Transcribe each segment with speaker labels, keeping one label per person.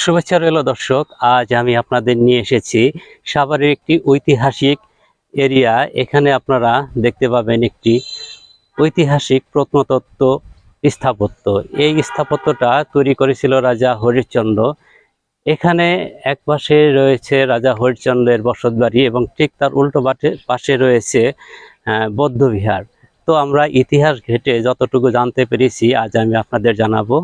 Speaker 1: শুভেচ্ছা রইল দর্শক। আজ আমি আপনাদের নিয়ে এসেছি সাভারের একটি ঐতিহাসিক এরিয়া। এখানে আপনারা দেখতে পাবেন একটি ঐতিহাসিক প্রত্নতত্ত্ব স্থাপত্য। এই স্থাপত্যটা তৈরি করেছিল রাজা হরিশ্চন্দ্র। এখানে এক পাশে রয়েছে রাজা হরিশ্চন্দ্রের বসতবাড়ি এবং ঠিক তার উল্টো পাশে রয়েছে বৌদ্ধবিহার। তো আমরা ইতিহাস ঘেঁটে যতটুকু জানতে পেরেছি আজ আমি আপনাদের জানাবো।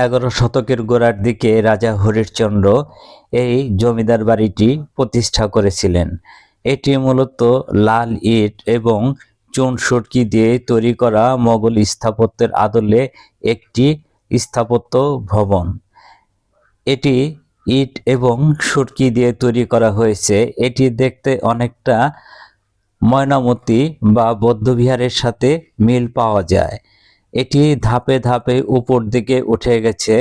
Speaker 2: এগারো শতকের গোড়ার দিকে রাজা হরিশ্চন্দ্র এই জমিদার বাড়িটি প্রতিষ্ঠা করেছিলেন। এটি মূলত লাল ইট এবং চুন সুরকি দিয়ে তৈরি করা মোগল স্থাপত্যের আদলে একটি স্থাপত্য ভবন। এটি ইট এবং সুরকি দিয়ে তৈরি করা হয়েছে। এটি দেখতে অনেকটা ময়নামতি বা বৌদ্ধবিহারের সাথে মিল পাওয়া যায়। এটি ধাপে ধাপে উপর দিকে উঠে গেছে।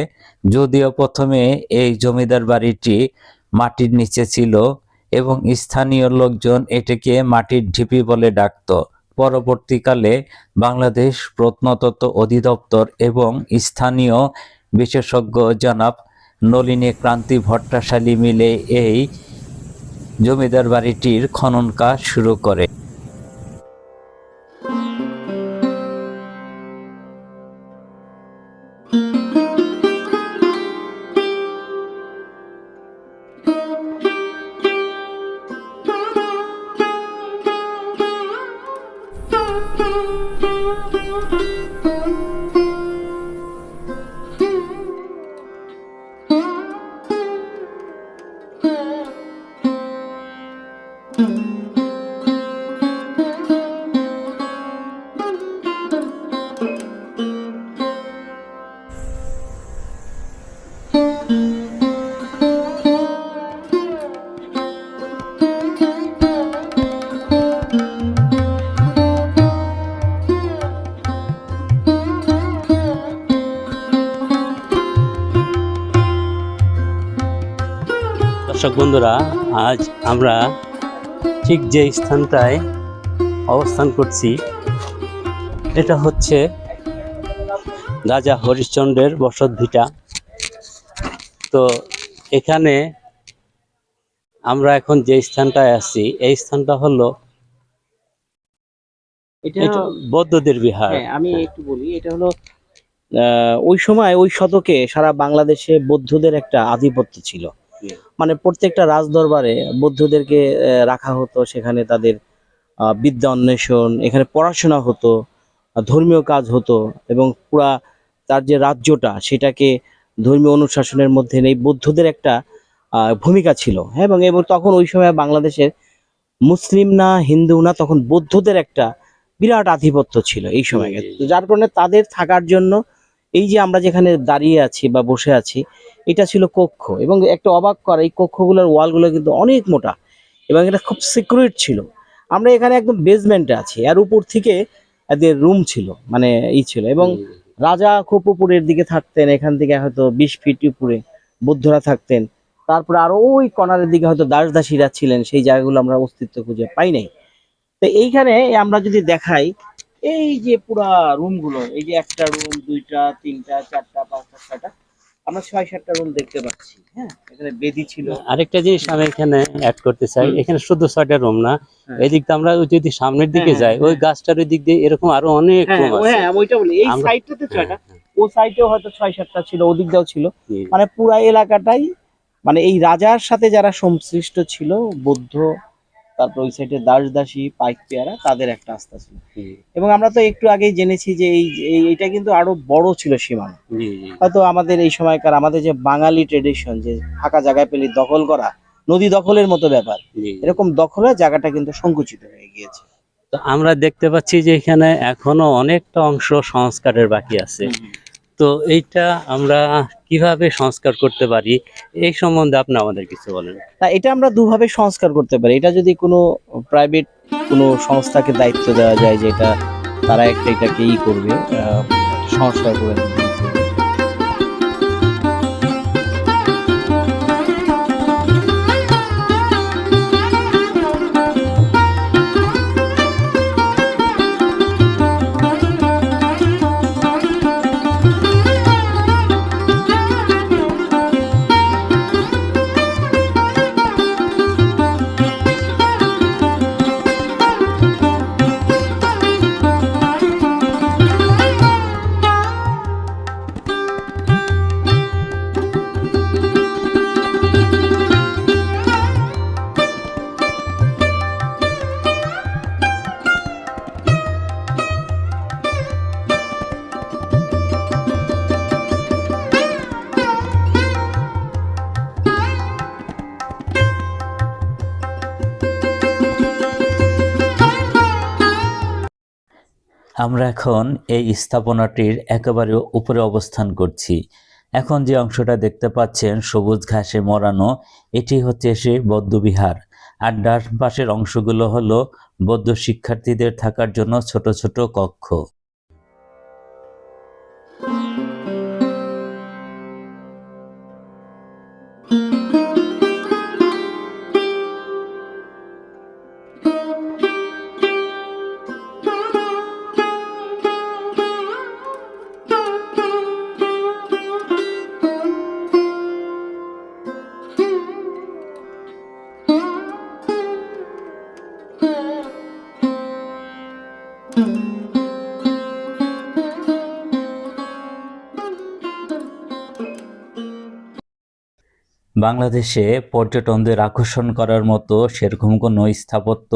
Speaker 2: যদিও প্রথমে এই জমিদার বাড়িটি মাটির নিচে ছিল এবং স্থানীয় লোকজন এটিকে মাটির ঢিপি বলে ডাকত। পরবর্তীকালে বাংলাদেশ প্রত্নতত্ত্ব অধিদপ্তর এবং স্থানীয় বিশেষজ্ঞ জনাব নলিনী ক্রান্তি ভট্টাশালী মিলে এই জমিদার বাড়িটির খনন কাজ শুরু করে।
Speaker 1: দর্শক বন্ধুরা, আজ আমরা ঠিক যে স্থানটায় অবস্থান করছি এটা হচ্ছে রাজা হরিশ্চন্দ্রের বসতভিটা। তো এখানে আমরা এখন যে স্থানটায় আছি এই স্থানটা হলো
Speaker 3: এটা
Speaker 1: বৌদ্ধদের বিহার।
Speaker 3: আমি একটু বলি, এটা হলো ওই সময় ওই শতকে সারা বাংলাদেশে বৌদ্ধদের একটা আধিপত্য ছিল। মানে প্রত্যেকটা রাজদরবারে বৌদ্ধদেরকে রাখা হতো। সেখানে তাদের বিদ্যা অন্বেষণ, এখানে পড়াশোনা হতো, ধর্মীয় কাজ হতো এবং পুরা তার যে রাজ্যটা সেটাকে ধর্মীয় অনুশাসনের মধ্যে এই বৌদ্ধদের একটা ভূমিকা ছিল। হ্যাঁ, এবং তখন ওই সময় বাংলাদেশের মুসলিম না হিন্দু না, তখন বৌদ্ধদের একটা বিরাট আধিপত্য ছিল এই সময়। যার কারণে তাদের থাকার জন্য এই যে আমরা যেখানে দাঁড়িয়ে আছি বা বসে আছি এটা ছিল কক্ষ। এবং একটা অবাক করা, এই কক্ষগুলোর ওয়ালগুলো কিন্তু অনেক মোটা এবং এটা খুব সিকিউরিট ছিল। আমরা এখানে একদম বেসমেন্টে আছি, এর উপর থেকে এদের রুম ছিল, মানে ছিল। এবং রাজা খুব উপরের দিকে থাকতেন, এখান থেকে হয়তো 20 ফিট উপরে বৌদ্ধরা থাকতেন। তারপরে আরো ওই কর্নারের দিকে হয়তো দাসদাসীরা ছিলেন, সেই জায়গাগুলো আমরা অস্তিত্ব খুঁজে পাই নাই। তো এইখানে আমরা যদি দেখাই, এই যে পুরা রুমগুলো, এই যে একটা রুম, দুইটা, তিনটা, চারটা, পাঁচটা, ছয়টা, আমরা 6-7টা রুম দেখতে পাচ্ছি। হ্যাঁ, এখানে বেদি ছিল।
Speaker 1: আরেকটা জিনিস আমি এখানে অ্যাড করতে চাই, এখানে শুধু 6টা রুম না, এদিক দিয়ে আমরা যদি সামনের দিকে যাই ওই গাছটার ওই দিক দিয়ে এরকম আরো অনেক রুম আছে।
Speaker 3: হ্যাঁ, ওইটা বলি, এই সাইডটাতে 6টা, ও সাইডেও হয়তো 6-7টা ছিল, ওদিক দিয়েও ছিল। মানে পুরা এলাকাটাই, মানে এই রাজার সাথে যারা সংশ্লিষ্ট ছিল, বৌদ্ধ, তারপর ওই সাইডে দাসদাসী, পাইক পেয়ারা, তাদের একটা আস্থা ছিল। এবং আমরা তো একটু আগেই জেনেছি যে এইটা কিন্তু আরো বড় ছিল সীমানা। হয়তো আমাদের এই সময়কার আমাদের যে বাঙালি ট্রেডিশন, যে ফাঁকা জায়গায় পেলে দখল করা, নদী দখলের মতো ব্যাপার, এরকম দখলের জায়গাটা কিন্তু সংকুচিত হয়ে গিয়েছে।
Speaker 1: তো আমরা দেখতে পাচ্ছি যে এখানে এখনো অনেকটা অংশ সংস্কারের বাকি আছে। তো এইটা আমরা কিভাবে সংস্কার করতে পারি এই সম্বন্ধে আপনি আমাদের কিছু বলেন।
Speaker 3: না, এটা আমরা দুভাবে সংস্কার করতে পারি। এটা যদি কোনো প্রাইভেট কোনো সংস্থাকে দায়িত্ব দেওয়া যায় যে এটা তারা এটাকে করবে, সংস্কার করে দিবে।
Speaker 2: আমরা এখন এই স্থাপনাটির একেবারে উপরে অবস্থান করছি। এখন যে অংশটা দেখতে পাচ্ছেন সবুজ ঘাসে মোড়ানো, এটি হচ্ছে সে বৌদ্ধবিহার। আর ডান পাশের অংশগুলো হলো বৌদ্ধ শিক্ষার্থীদের থাকার জন্য ছোট ছোট কক্ষ। বাংলাদেশে পর্যটকদের আকর্ষণ করার মতো সেরকম কোনো স্থাপত্য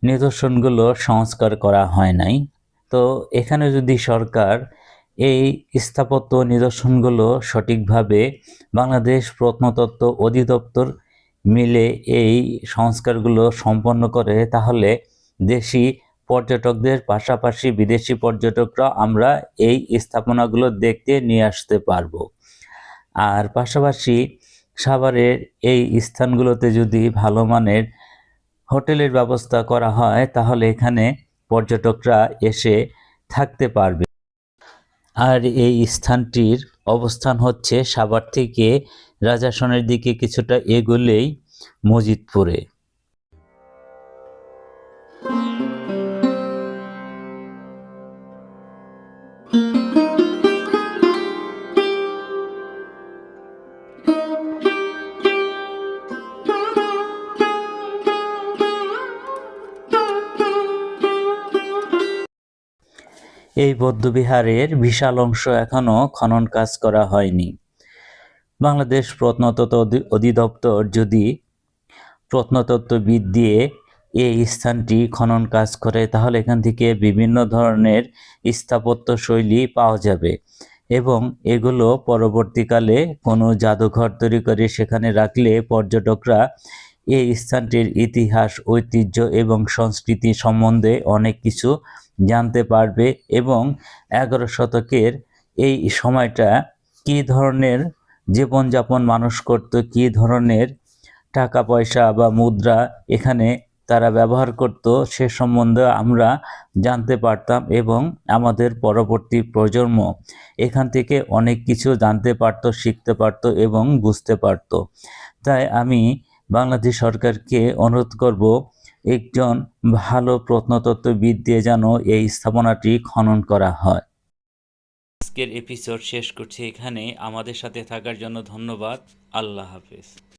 Speaker 2: নিদর্শনগুলো সংস্কার করা হয় নাই। তো এখানে যদি সরকার এই স্থাপত্য নিদর্শনগুলো সঠিকভাবে বাংলাদেশ প্রত্নতত্ত্ব অধিদপ্তর মিলে এই সংস্কারগুলো সম্পন্ন করে, তাহলে দেশি পর্যটকদের পাশাপাশি বিদেশি পর্যটকরা আমরা এই স্থাপনাগুলো দেখতে নিয়ে আসতে পারবো। আর পাশাপাশি সাভারের এই স্থানগুলোতে যদি ভালো মানের হোটেলের ব্যবস্থা করা হয়, তাহলে এখানে পর্যটকরা এসে থাকতে পারবে। আর এই স্থানটির অবস্থান হচ্ছে সাভার থেকে রাজাসনের দিকে কিছুটা এগোলেই মজিদপুরে। এই বৌদ্ধবিহারের বিশাল অংশ এখনো খনন কাজ করা হয়নি। বাংলাদেশ প্রত্নতত্ত্ব অধিদপ্তর যদি প্রত্নতত্ত্ববিদ দিয়ে এই স্থানটি খনন কাজ করে, তাহলে এখান থেকে বিভিন্ন ধরনের স্থাপত্য শৈলী পাওয়া যাবে এবং এগুলো পরবর্তীকালে কোনো জাদুঘর তৈরি করে সেখানে রাখলে পর্যটকরা এই স্থানটির ইতিহাস, ঐতিহ্য এবং সংস্কৃতি সম্বন্ধে অনেক কিছু জানতে পারবে এবং 11 শতকের এই সময়টা কী ধরনের জীবনযাপন মানুষ করত, কী ধরনের টাকা পয়সা বা মুদ্রা এখানে তারা ব্যবহার করত, সে সম্বন্ধে আমরা জানতে পারতাম এবং আমাদের পরবর্তী প্রজন্ম এখান থেকে অনেক কিছু জানতে পারত, শিখতে পারত এবং বুঝতে পারত। তাই আমি বাংলাদেশ সরকারকে অনুরোধ করব, একজন ভালো প্রত্নতত্ত্ববিদ দিয়ে যেন এই স্থাপনাটি খনন করা হয়। আজকের এপিসোড শেষ করছি এখানে। আমাদের সাথে থাকার জন্য ধন্যবাদ। আল্লাহ হাফেজ।